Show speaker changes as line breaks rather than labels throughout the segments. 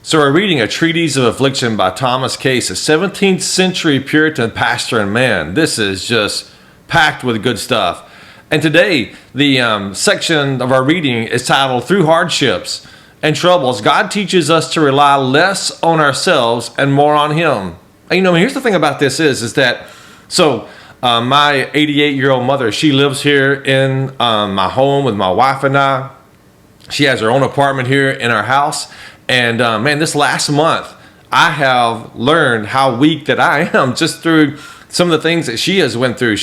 So we're reading a Treatise of Affliction by Thomas Case, a 17th century Puritan pastor, and man, this is just packed with good stuff. And today, the section of our reading is titled, Through Hardships and Troubles, God Teaches Us to Rely Less on Ourselves and More on Him. And here's the thing about this is that, my 88-year-old mother, she lives here in my home with my wife and I. She has her own apartment here in our house. And man, this last month, I have learned how weak that I am just through some of the things that she has went through.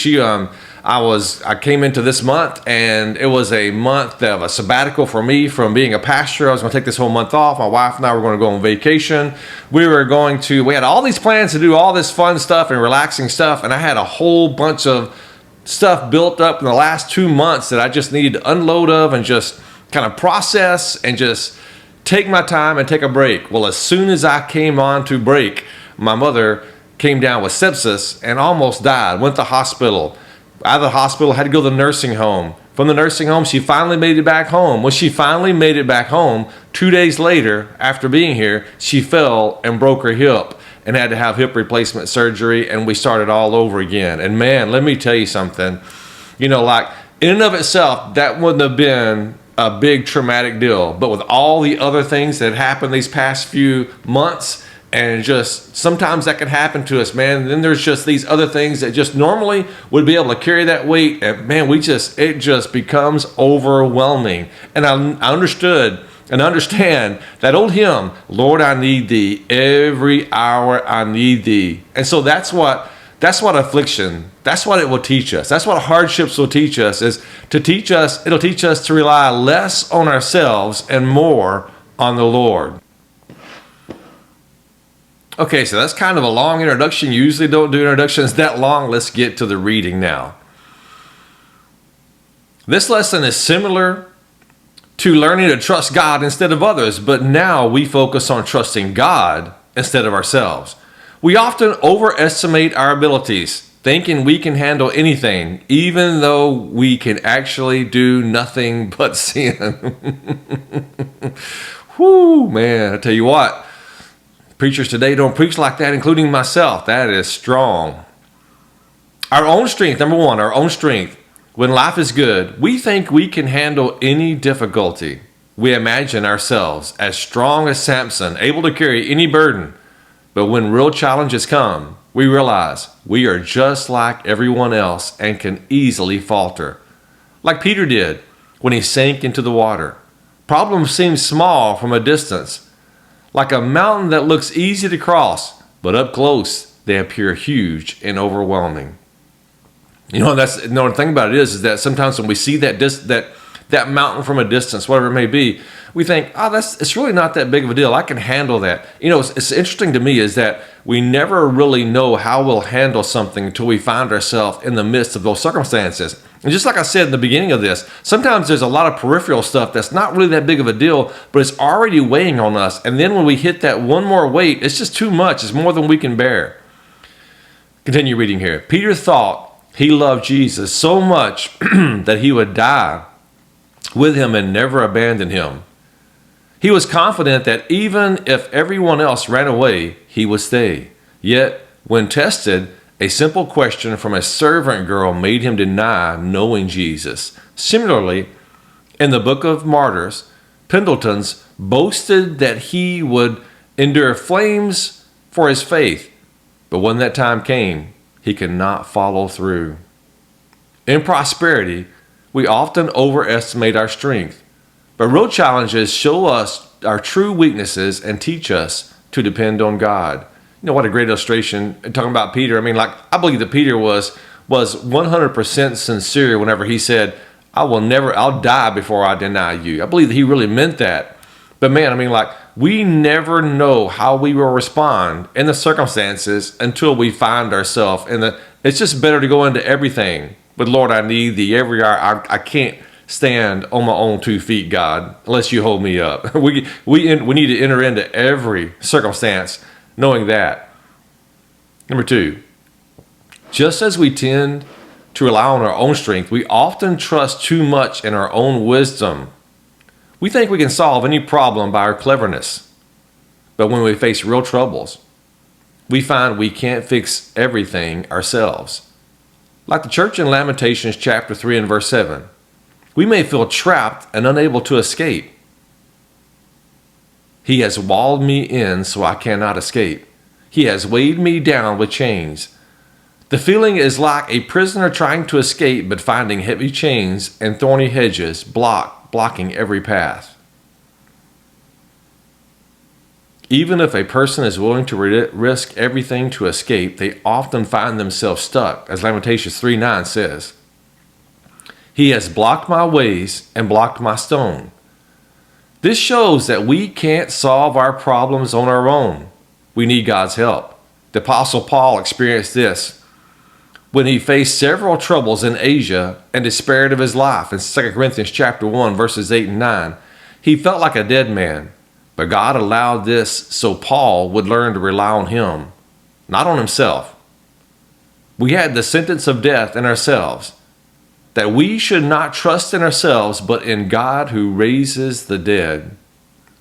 I came into this month, and it was a month of a sabbatical for me from being a pastor. I was going to take this whole month off. My wife and I were going to go on vacation. We had all these plans to do all this fun stuff and relaxing stuff, and I had a whole bunch of stuff built up in the last 2 months that I just needed to unload of and just kind of process and just take my time and take a break. Well, as soon as I came on to break, my mother came down with sepsis and almost died, went to the hospital. Out of the hospital, had to go to the nursing home. From the nursing home, she finally made it back home. When she finally made it back home, 2 days later, after being here, she fell and broke her hip and had to have hip replacement surgery, and we started all over again. And man, let me tell you something. In and of itself, that wouldn't have been a big traumatic deal, but with all the other things that happened these past few months, and just sometimes that can happen to us, man. And then there's just these other things that just normally would be able to carry that weight, and man, it just becomes overwhelming. And I understood and understand that old hymn, Lord, I need thee, every hour I need thee. And so that's what affliction, that's what it will teach us. That's what hardships will teach us, it'll teach us to rely less on ourselves and more on the Lord. Okay, so that's kind of a long introduction. You usually don't do introductions that long. Let's get to the reading now. This lesson is similar to learning to trust God instead of others, but now we focus on trusting God instead of ourselves. We often overestimate our abilities, thinking we can handle anything, even though we can actually do nothing but sin. Whoo, man, I tell you what, preachers today don't preach like that, including myself. That is strong. Our own strength, number one, our own strength. When life is good, we think we can handle any difficulty. We imagine ourselves as strong as Samson, able to carry any burden. But when real challenges come, we realize we are just like everyone else and can easily falter. Like Peter did when he sank into the water. Problems seem small from a distance, like a mountain that looks easy to cross, but up close they appear huge and overwhelming. The thing about it is that sometimes when we see that mountain from a distance, whatever it may be, we think, it's really not that big of a deal. I can handle that. It's interesting to me is that we never really know how we'll handle something until we find ourselves in the midst of those circumstances. And just like I said in the beginning of this, sometimes there's a lot of peripheral stuff that's not really that big of a deal, but it's already weighing on us. And then when we hit that one more weight, it's just too much. It's more than we can bear. Continue reading here. Peter thought he loved Jesus so much that he would die with him and never abandon him. He was confident that even if everyone else ran away, he would stay. Yet, when tested, a simple question from a servant girl made him deny knowing Jesus. Similarly, in the Book of Martyrs, Pendleton's boasted that he would endure flames for his faith, but when that time came, he could not follow through. In prosperity, we often overestimate our strength, but real challenges show us our true weaknesses and teach us to depend on God. What a great illustration. Talking about Peter, I believe that Peter was 100% sincere whenever he said, I'll die before I deny you. I believe that he really meant that. But man, we never know how we will respond in the circumstances until we find ourselves it's just better to go into everything. But Lord, I need thee every hour. I can't stand on my own 2 feet, God, unless you hold me up. We need to enter into every circumstance knowing that. Number 2, just as we tend to rely on our own strength, we often trust too much in our own wisdom. We think we can solve any problem by our cleverness. But when we face real troubles, we find we can't fix everything ourselves. Like the church in Lamentations chapter 3 and verse 7, we may feel trapped and unable to escape. He has walled me in so I cannot escape. He has weighed me down with chains. The feeling is like a prisoner trying to escape but finding heavy chains and thorny hedges blocking every path. Even if a person is willing to risk everything to escape, they often find themselves stuck, as Lamentations 3:9 says. He has blocked my ways and blocked my stone. This shows that we can't solve our problems on our own. We need God's help. The Apostle Paul experienced this when he faced several troubles in Asia and despaired of his life. In 2 Corinthians chapter 1, verses 8 and 9, he felt like a dead man. But God allowed this so Paul would learn to rely on him, not on himself. We had the sentence of death in ourselves, that we should not trust in ourselves, but in God who raises the dead.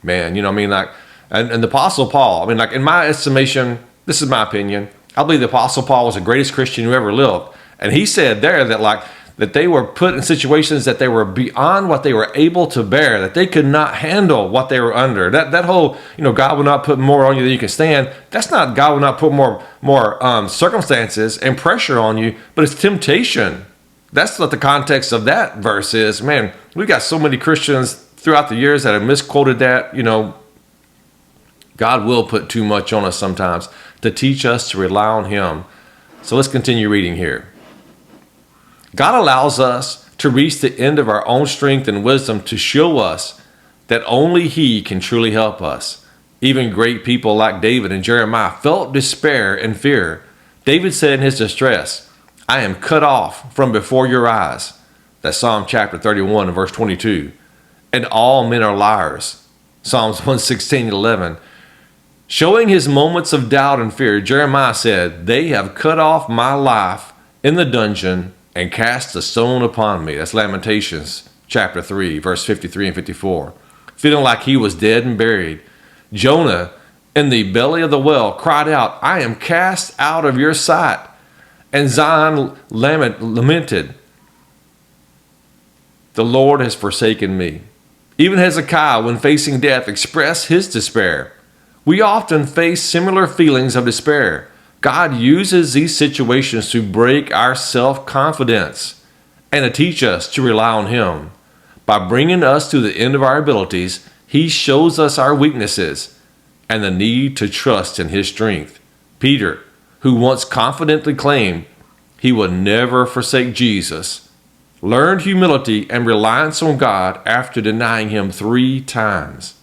Man, and the Apostle Paul, in my estimation, this is my opinion, I believe the Apostle Paul was the greatest Christian who ever lived. And he said there that they were put in situations that they were beyond what they were able to bear, that they could not handle what they were under. That whole, God will not put more on you than you can stand. That's not God will not put more circumstances and pressure on you, but it's temptation. That's what the context of that verse is. Man, we've got so many Christians throughout the years that have misquoted that. God will put too much on us sometimes to teach us to rely on him. So let's continue reading here. God allows us to reach the end of our own strength and wisdom to show us that only he can truly help us. Even great people like David and Jeremiah felt despair and fear. David said in his distress, I am cut off from before your eyes. That's Psalm chapter 31 and verse 22. And all men are liars. Psalms 116:11. Showing his moments of doubt and fear, Jeremiah said, they have cut off my life in the dungeon and cast a stone upon me. That's Lamentations chapter 3, verse 53 and 54. Feeling like he was dead and buried. Jonah, in the belly of the whale, cried out, I am cast out of your sight. And Zion lamented, the Lord has forsaken me. Even Hezekiah, when facing death, expressed his despair. We often face similar feelings of despair. God uses these situations to break our self-confidence and to teach us to rely on him. By bringing us to the end of our abilities, he shows us our weaknesses and the need to trust in his strength. Peter, who once confidently claimed he would never forsake Jesus, learned humility and reliance on God after denying him 3 times.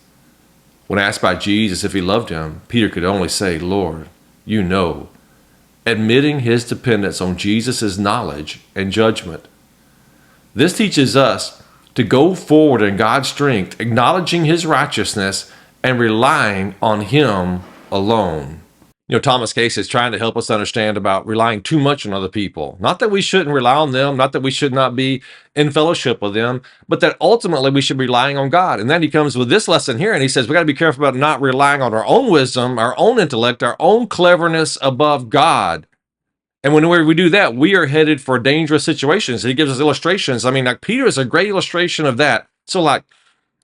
When asked by Jesus if he loved him, Peter could only say, Lord, you know, admitting his dependence on Jesus' knowledge and judgment. This teaches us to go forward in God's strength, acknowledging his righteousness and relying on him alone. Thomas Case is trying to help us understand about relying too much on other people. Not that we shouldn't rely on them, not that we should not be in fellowship with them, but that ultimately we should be relying on God. And then he comes with this lesson here, and he says we got to be careful about not relying on our own wisdom, our own intellect, our own cleverness above God. And when we do that, we are headed for dangerous situations. He gives us illustrations. Like Peter is a great illustration of that. So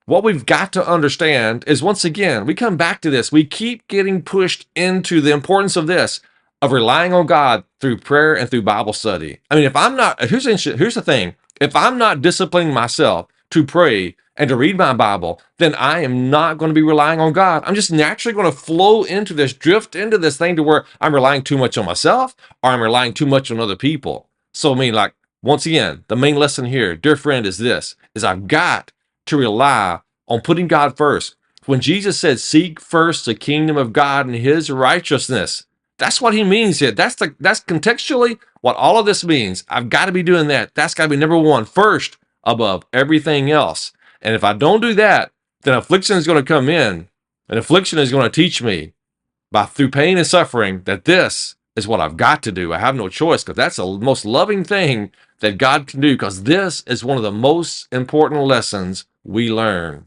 what we've got to understand is, once again, we come back to this. We keep getting pushed into the importance of this, of relying on God through prayer and through Bible study. If I'm not, here's the thing. If I'm not disciplining myself to pray and to read my Bible, then I am not going to be relying on God. I'm just naturally going to flow into this, drift into this thing to where I'm relying too much on myself or I'm relying too much on other people. So, once again, the main lesson here, dear friend, is this, is I've got to rely on putting God first. When Jesus said, seek first the kingdom of God and his righteousness, that's what he means here. That's contextually what all of this means. I've got to be doing that. That's got to be number one, first above everything else. And if I don't do that, then affliction is going to come in, and affliction is going to teach me through pain and suffering that this is what I've got to do. I have no choice, because that's the most loving thing that God can do, because this is one of the most important lessons we learn.